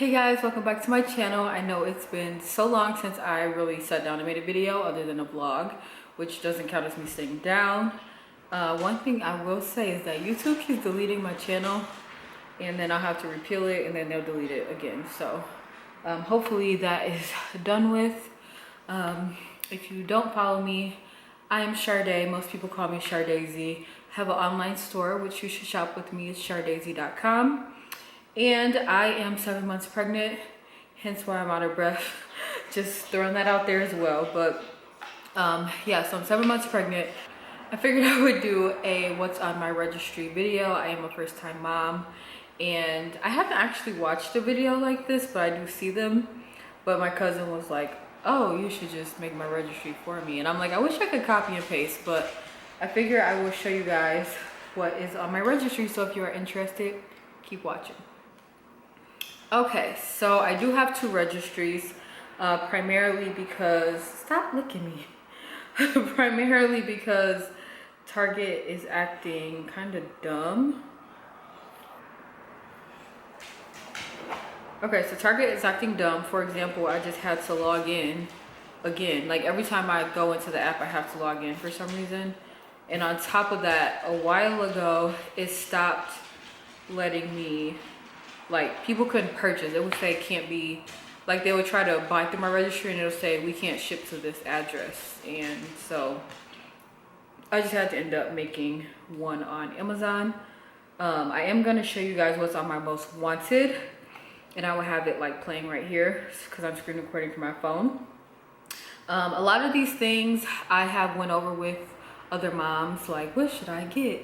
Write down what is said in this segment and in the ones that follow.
Hey guys, welcome back to my channel. I know it's been so long since I really sat down and made a video other than a vlog, which doesn't count as me sitting down. One thing I will say is that YouTube keeps deleting my channel and then I'll have to repeal it and then they'll delete it again. So hopefully that is done with. If you don't follow me, I am Sharday. Most people call me Shardazy. I have an online store which you should shop with me. It's shardazy.com. And I am 7 months pregnant, hence why I'm out of breath. Just throwing that out there as well. But yeah, so I'm 7 months pregnant. I figured I would do a what's on my registry video. I am a first time mom and I haven't actually watched a video like this, but I do see them. But my cousin was like, oh, you should just make my registry for me. And I'm like, I wish I could copy and paste, but I figure I will show you guys what is on my registry. So if you are interested, keep watching. Okay, so I do have two registries, primarily because, stop licking me, primarily because Target is acting kind of dumb. Okay, so Target is acting dumb. For example, I just had to log in again. Like every time I go into the app, I have to log in for some reason. And on top of that, a while ago, it stopped letting me, like, people couldn't purchase. It would say can't be, like, they would try to buy through my registry and it'll say we can't ship to this address. And so I just had to end up making one on Amazon. I am gonna show you guys what's on my most wanted, and I will have it like playing right here because I'm screen recording from my phone. A lot of these things I have went over with other moms, like what should I get?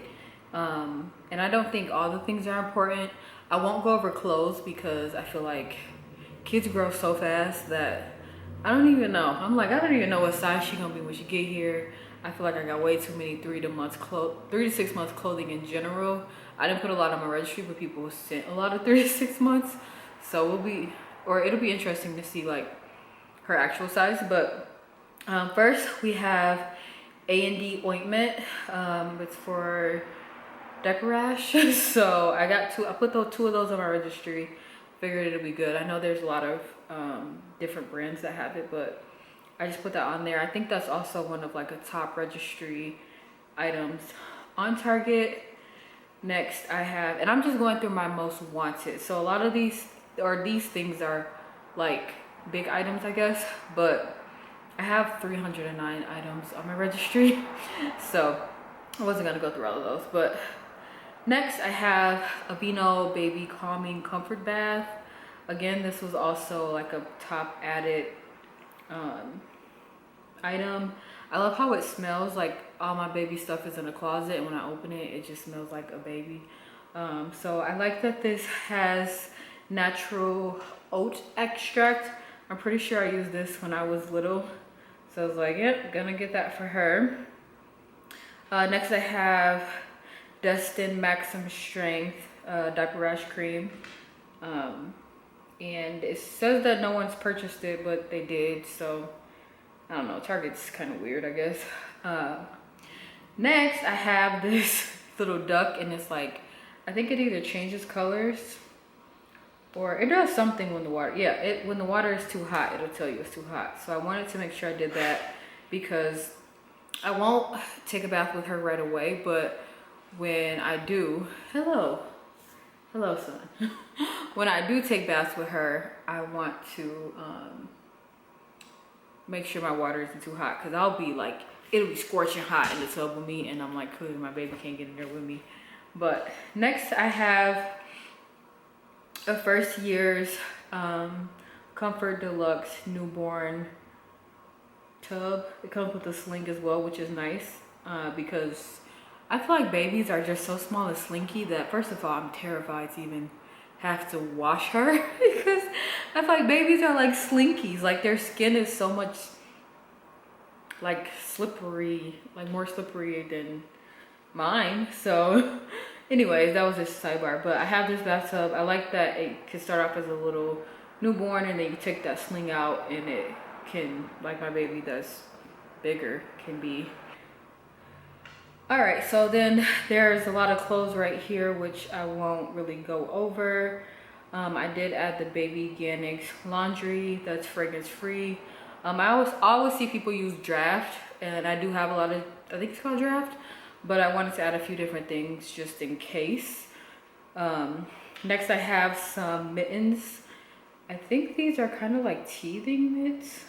And I don't think all the things are important. I won't go over clothes because I feel like kids grow so fast that I don't even know. I'm like, I don't even know what size she's gonna be when she get here. I feel like I got way too many 3 to 6 months clothing in general. I didn't put a lot on my registry, but people sent a lot of 3 to 6 months. So it'll be interesting to see like her actual size. But first we have A&D ointment. It's for diaper rash. So I got two. I put two of those on my registry. Figured it'll be good. I know there's a lot of different brands that have it, but I just put that on there. I think that's also one of like a top registry items on Target. Next I have, and I'm just going through my most wanted. So a lot of these things are like big items, I guess, but I have 309 items on my registry. So I wasn't gonna go through all of those, but next I have Evenflo Baby Calming Comfort Bath. Again, this was also like a top added item. I love how it smells. Like all my baby stuff is in a closet, and when I open it, it just smells like a baby. So I like that this has natural oat extract. I'm pretty sure I used this when I was little. So I was like, yep, gonna get that for her. Next I have Destin Maximum Strength Diaper Rash Cream. And it says that no one's purchased it, but they did. So I don't know, Target's kind of weird, I guess. Next I have this little duck, and it's like, I think it either changes colors or it does something when the water, when the water is too hot, it'll tell you it's too hot. So I wanted to make sure I did that because I won't take a bath with her right away, but when I do, hello son. When I do take baths with her, I want to make sure my water isn't too hot, because I'll be like, it'll be scorching hot in the tub with me, and I'm like, clearly my baby can't get in there with me. But next I have a first year's Comfort Deluxe newborn tub. It comes with a sling as well, which is nice because I feel like babies are just so small and slinky that, first of all, I'm terrified to even have to wash her because I feel like babies are like slinkies. Like their skin is so much like slippery, like more slippery than mine. So anyways, that was just a sidebar. But I have this bathtub. I like that it can start off as a little newborn, and then you take that sling out, and it can, like my baby that's bigger, can be. All right, so then there's a lot of clothes right here, which I won't really go over. I did add the Baby Organics laundry that's fragrance free. I always see people use Draft, and I do have a lot of, I think it's called Draft, but I wanted to add a few different things just in case. Next I have some mittens. I think these are kind of like teething mitts.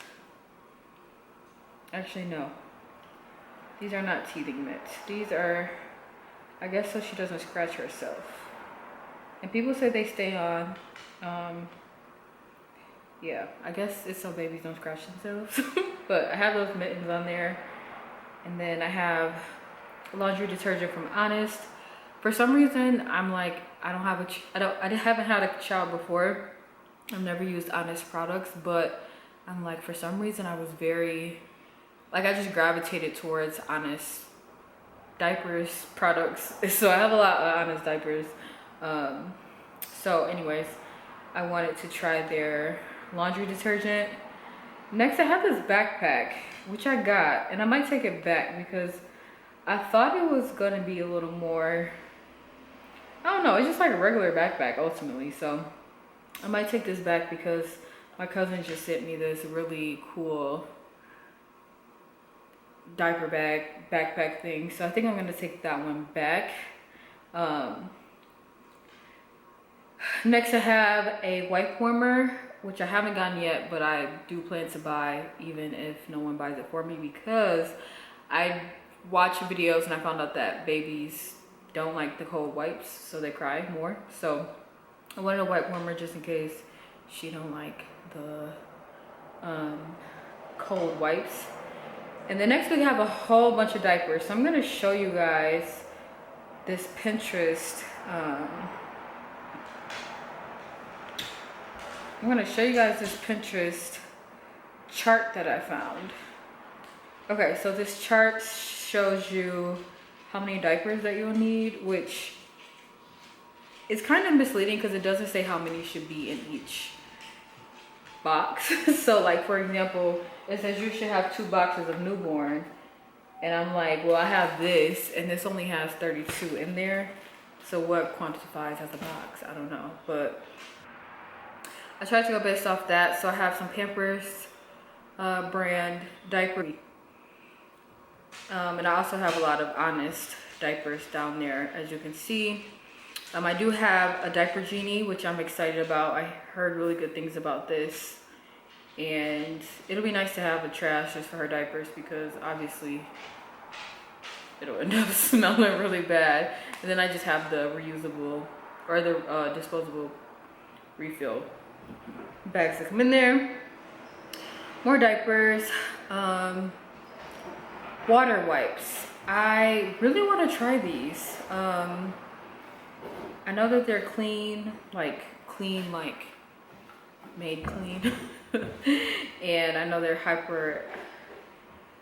Actually, no. These are not teething mitts. These are, I guess, so she doesn't scratch herself. And people say they stay on. Yeah, I guess it's so babies don't scratch themselves. But I have those mittens on there. And then I have laundry detergent from Honest. For some reason, I'm like, I haven't had a child before. I've never used Honest products, but I'm like, for some reason I was very, like, I just gravitated towards Honest diapers products. So I have a lot of Honest diapers. So anyways, I wanted to try their laundry detergent. Next I have this backpack, which I got, and I might take it back because I thought it was gonna be a little more, I don't know, it's just like a regular backpack ultimately. So I might take this back because my cousin just sent me this really cool diaper bag backpack thing. So I think I'm gonna take that one back. Next I have a wipe warmer, which I haven't gotten yet, but I do plan to buy even if no one buys it for me, because I watched videos and I found out that babies don't like the cold wipes, so they cry more. So I wanted a wipe warmer just in case she don't like the cold wipes. And then next we have a whole bunch of diapers. So I'm gonna show you guys this Pinterest. I'm gonna show you guys this Pinterest chart that I found. Okay, so this chart shows you how many diapers that you'll need, which is kind of misleading because it doesn't say how many should be in each box. So like, for example, it says you should have 2 boxes of newborn, and I'm like, well, I have this and this only has 32 in there, so what quantifies as a box? I don't know, but I tried to go based off that. So I have some Pampers brand diaper, and I also have a lot of Honest diapers down there, as you can see. I do have a Diaper Genie, which I'm excited about. I heard really good things about this, and it'll be nice to have a trash just for her diapers because obviously it'll end up smelling really bad. And then I just have the reusable or the disposable refill bags that come in there. More diapers. Water wipes. I really want to try these. I know that they're clean, like made clean. And I know they're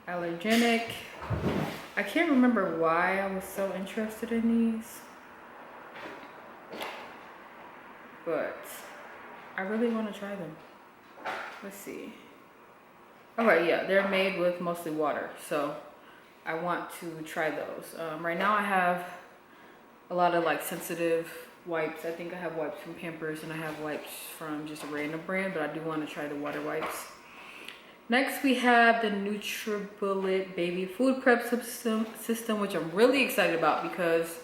hyperallergenic. I can't remember why I was so interested in these, but I really want to try them. Let's see. Okay, yeah, they're made with mostly water, so I want to try those. Right now I have a lot of like sensitive wipes. I think I have wipes from Pampers and I have wipes from just a random brand, but I do want to try the water wipes. Next we have the NutriBullet baby food prep system, which I'm really excited about because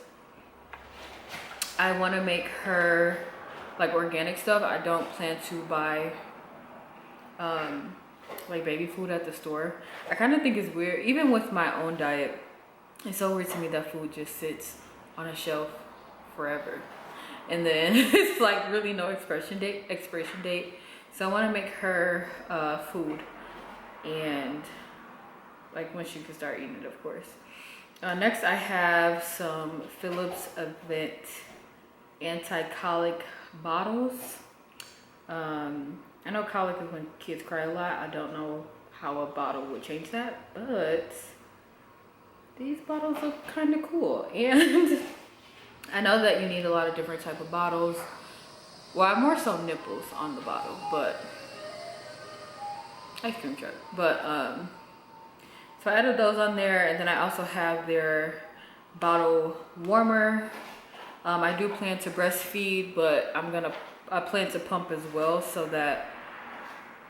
I want to make her like organic stuff. I don't plan to buy like baby food at the store. I kind of think it's weird, even with my own diet. It's so weird to me that food just sits on a shelf forever, and then it's like really no expiration date. So I want to make her food, and like when she can start eating it, of course. Next I have some Phillips Event anti-colic bottles. I know colic is when kids cry a lot. I don't know how a bottle would change that, but these bottles look kind of cool. And I know that you need a lot of different type of bottles. Well, more so nipples on the bottle, but ice cream truck. But so I added those on there, and then I also have their bottle warmer. I do plan to breastfeed, but plan to pump as well, so that,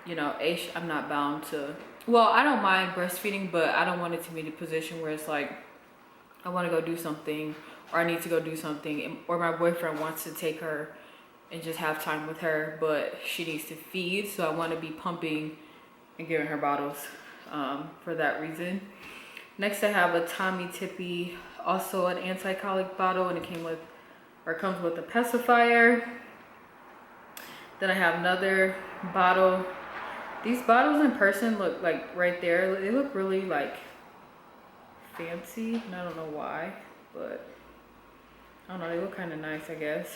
you know, I'm not bound to, well, I don't mind breastfeeding, but I don't want it to be in a position where it's like I want to go do something, or I need to go do something, or my boyfriend wants to take her and just have time with her, but she needs to feed. So I want to be pumping and giving her bottles for that reason. Next, I have a Tommee Tippee, also an anti-colic bottle, and it comes with a pacifier. Then I have another bottle. These bottles in person look like, right there, they look really like fancy, and I don't know why, but I don't know, they look kind of nice, I guess.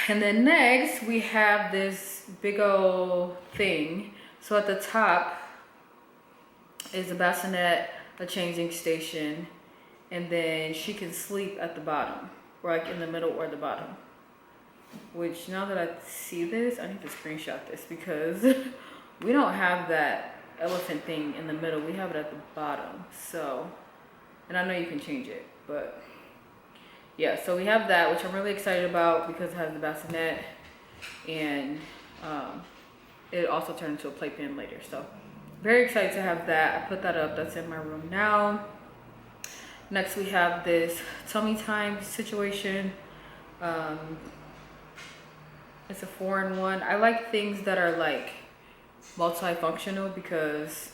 And then next we have this big old thing. So at the top is a bassinet, a changing station, and then she can sleep at the bottom, or like in the middle or the bottom. Which, now that I see this, I need to screenshot this, because we don't have that elephant thing in the middle. We have it at the bottom. So, and I know you can change it, but yeah, so we have that, which I'm really excited about because it has the bassinet, and it also turned into a playpen later. So very excited to have that. I put that up. That's in my room now. Next, we have this tummy time situation. It's a 4-in-1. I like things that are like multifunctional, because,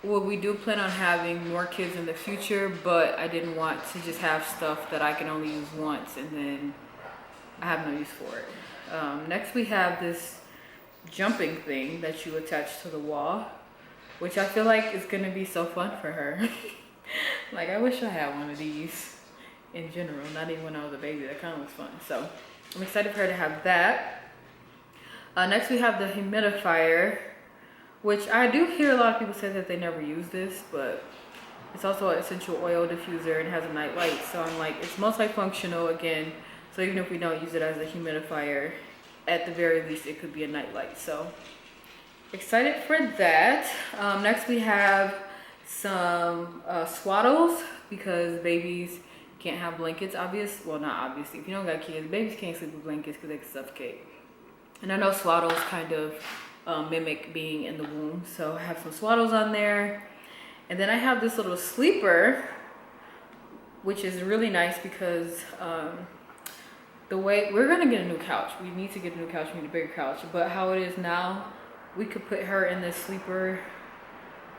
well, we do plan on having more kids in the future, but I didn't want to just have stuff that I can only use once and then I have no use for it. Next, we have this jumping thing that you attach to the wall, which I feel like is gonna be so fun for her. Like, I wish I had one of these in general, not even when I was a baby. That kind of was fun. So I'm excited for her to have that. Next, we have the humidifier, which I do hear a lot of people say that they never use this, but it's also an essential oil diffuser and has a night light. So I'm like, it's multifunctional again. So even if we don't use it as a humidifier, at the very least, it could be a night light. So excited for that. Next, we have some swaddles, because babies can't have blankets, well, not obviously. If you don't got kids, babies can't sleep with blankets because they can suffocate. And I know swaddles kind of mimic being in the womb, so I have some swaddles on there. And then I have this little sleeper, which is really nice because the way we're gonna get a new couch, we need to get a new couch, we need a bigger couch, but how it is now, we could put her in this sleeper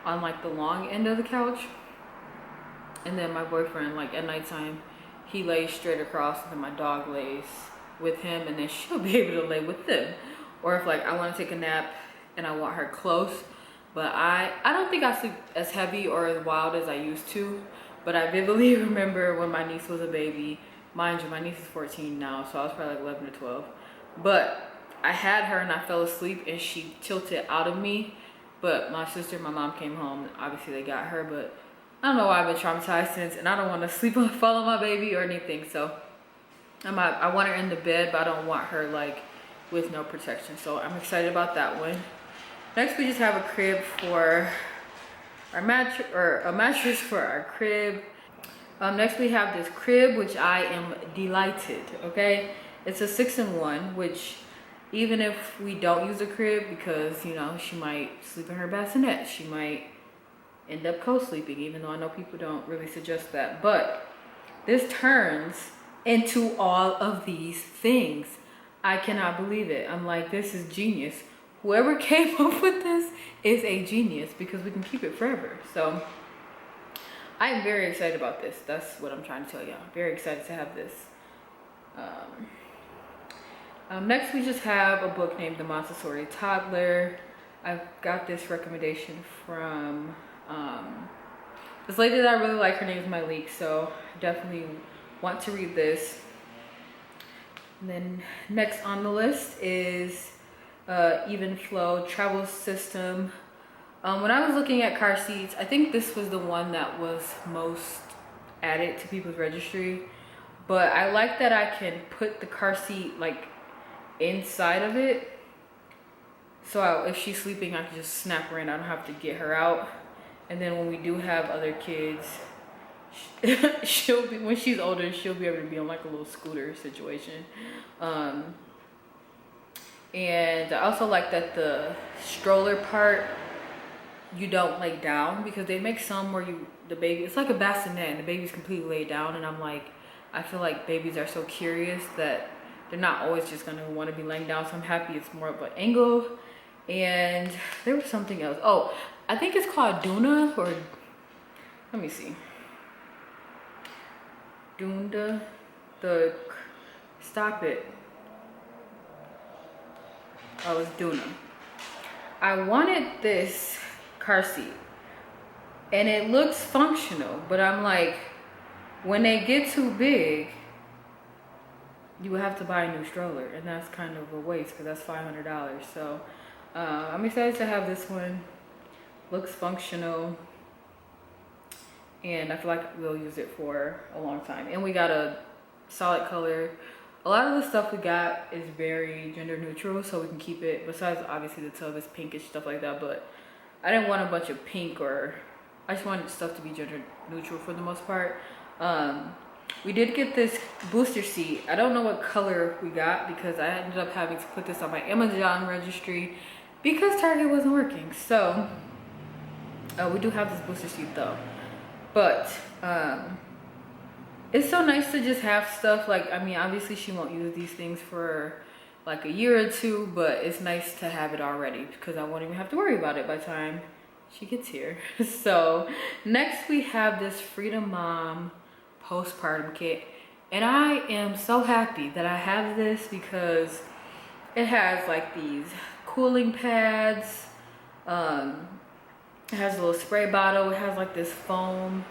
on like the long end of the couch, and then my boyfriend, like at nighttime, he lays straight across, and then my dog lays with him, and then she'll be able to lay with them. Or if like I want to take a nap and I want her close, but I don't think I sleep as heavy or as wild as I used to, but I vividly remember when my niece was a baby. Mind you, my niece is 14 now, so I was probably like 11 or 12, but I had her and I fell asleep and she tilted out of me, but my sister and my mom came home, obviously they got her, but I don't know why I've been traumatized since, and I don't want to fall on my baby or anything, so I want her in the bed, but I don't want her like with no protection, so I'm excited about that one. Next, we just have a crib for our mattress, or a mattress for our crib. Next, we have this crib, which I am delighted, okay? It's a 6-in-1, which even if we don't use a crib, because, you know, she might sleep in her bassinet, she might end up co-sleeping, even though I know people don't really suggest that, but this turns into all of these things. I cannot believe it. I'm like, this is genius. Whoever came up with this is a genius, because we can keep it forever. So I am very excited about this. That's what I'm trying to tell y'all. Very excited to have this. Next, we just have a book named The Montessori Toddler. I've got this recommendation from this lady that I really like. Her name is Malik, so I definitely want to read this. And then next on the list is Evenflo travel system. When I was looking at car seats, I think this was the one that was most added to people's registry, but I like that I can put the car seat like inside of it, so if she's sleeping, I can just snap her in. I don't have to get her out. And then when we do have other kids, she'll be, when she's older, she'll be able to be on like a little scooter situation. And I also like that the stroller part, you don't lay down, because they make some where the baby, it's like a bassinet and the baby's completely laid down, and I'm like, I feel like babies are so curious that they're not always just gonna want to be laying down, so I'm happy it's more of an angle. And there was something else. Oh, I think it's called Duna, or let me see. Dunda, stop it. Oh, it's Duna. I wanted this car seat and it looks functional, but I'm like, when they get too big, you would have to buy a new stroller, and that's kind of a waste because that's $500. So I'm excited to have this one. Looks functional, and I feel like we'll use it for a long time. And we got a solid color. A lot of the stuff we got is very gender neutral, so we can keep it, besides obviously the tub is pinkish, stuff like that, but I didn't want a bunch of pink, or I just wanted stuff to be gender neutral for the most part. We did get this booster seat. I don't know what color we got because I ended up having to put this on my Amazon registry because Target wasn't working. So we do have this booster seat though, but it's so nice to just have stuff. Like, I mean, obviously she won't use these things for like a year or two, but it's nice to have it already because I won't even have to worry about it by the time she gets here. So next we have this Freedom Mom Postpartum Kit, and I am so happy that I have this because it has like these cooling pads, it has a little spray bottle, it has like this foam.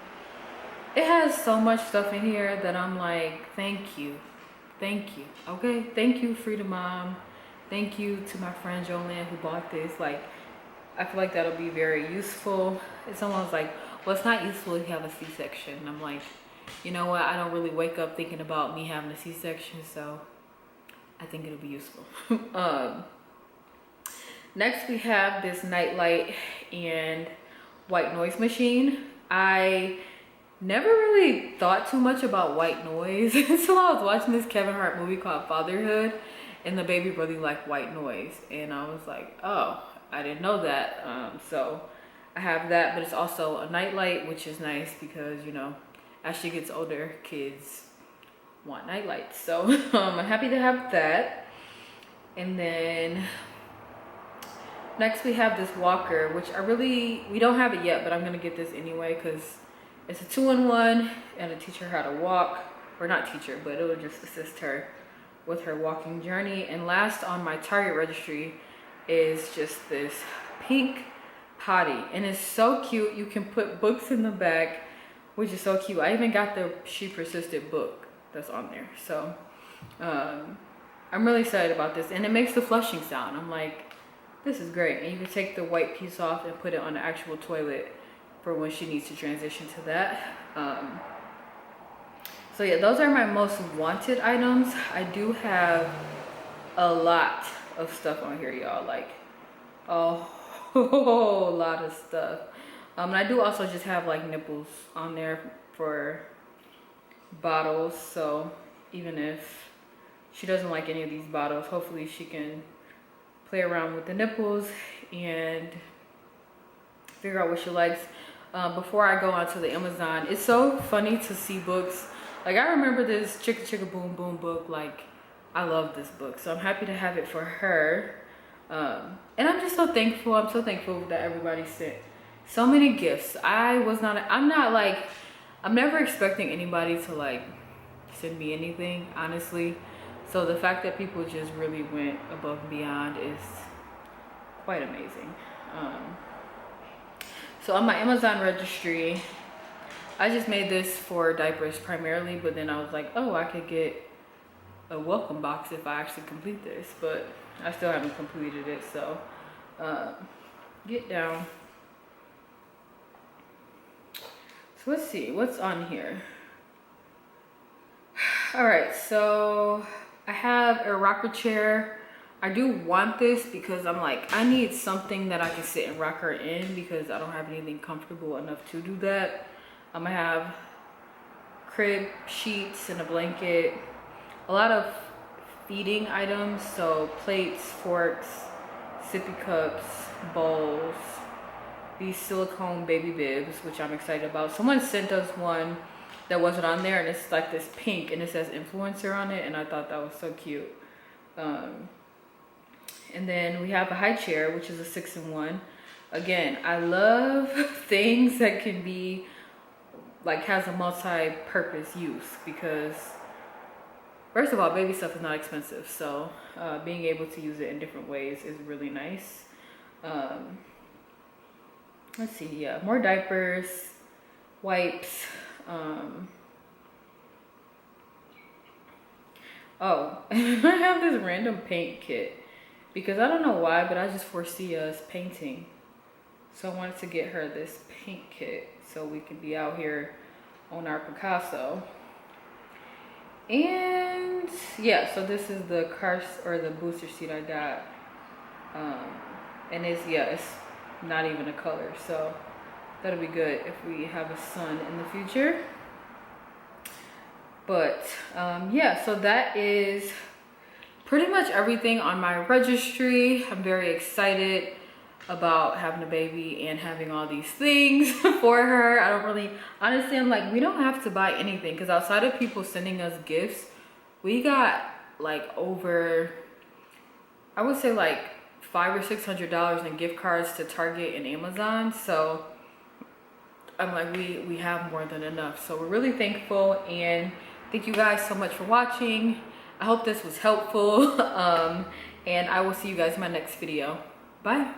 It has so much stuff in here that I'm like, thank you, okay? Thank you, Freedom Mom. Thank you to my friend Jolene who bought this. Like, I feel like that'll be very useful. It's almost like, well, it's not useful if you have a C-section. I'm like, you know what? I don't really wake up thinking about me having a C-section, so I think it'll be useful. Next, we have this nightlight and white noise machine. I never really thought too much about white noise until I was watching this Kevin Hart movie called Fatherhood, and the baby really liked white noise, and I was like, oh, I didn't know that. So I have that, but it's also a nightlight, which is nice because, you know, as she gets older, kids want night lights. So I'm happy to have that. And then next we have this walker, which we don't have it yet, but I'm gonna get this anyway because it's a 2-in-1, and it'll teach her how to walk, or not teach her, but it'll just assist her with her walking journey. And last on my Target registry is just this pink potty, and it's so cute. You can put books in the back, which is so cute. I even got the She Persisted book that's on there. So I'm really excited about this, and it makes the flushing sound. I'm like, this is great. And you can take the white piece off and put it on the actual toilet for when she needs to transition to that. So yeah, those are my most wanted items. I do have a lot of stuff on here, y'all, like a whole lot of stuff. And I do also just have like nipples on there for bottles, so even if she doesn't like any of these bottles, hopefully she can play around with the nipples and figure out what she likes. Before I go onto the Amazon, it's so funny to see books. Like, I remember this Chicka Chicka Boom Boom book. Like, I love this book, so I'm happy to have it for her. And I'm just so thankful. I'm so thankful that everybody sent so many gifts. I'm never expecting anybody to like send me anything, honestly. So the fact that people just really went above and beyond is quite amazing. So on my Amazon registry, I just made this for diapers primarily, but then I was like, oh, I could get a welcome box if I actually complete this, but I still haven't completed it. So get down. So let's see what's on here. All right, so I have a rocker chair. I do want this because I'm like, I need something that I can sit and rock her in because I don't have anything comfortable enough to do that. I'm gonna have crib sheets and a blanket, a lot of feeding items, so plates, forks, sippy cups, bowls, these silicone baby bibs, which I'm excited about. Someone sent us one that wasn't on there, and it's like this pink and it says influencer on it, and I thought that was so cute. And then we have a high chair, which is a 6-in-1. Again, I love things that can be like has a multi-purpose use, because first of all, baby stuff is not expensive, so being able to use it in different ways is really nice. Let's see, yeah, more diapers, wipes. Oh, I have this random paint kit because I don't know why, but I just foresee us painting. So I wanted to get her this paint kit so we can be out here on our Picasso. And yeah, so this is the car or the booster seat I got. And it's not even a color, so that'll be good if we have a son in the future. But yeah, so that is pretty much everything on my registry. I'm very excited about having a baby and having all these things for her. I don't really, honestly, I'm like, we don't have to buy anything, because outside of people sending us gifts, we got like over, I would say like $500 or $600 in gift cards to Target and Amazon. So I'm like, we have more than enough. So we're really thankful, and thank you guys so much for watching. I hope this was helpful. And I will see you guys in my next video. Bye.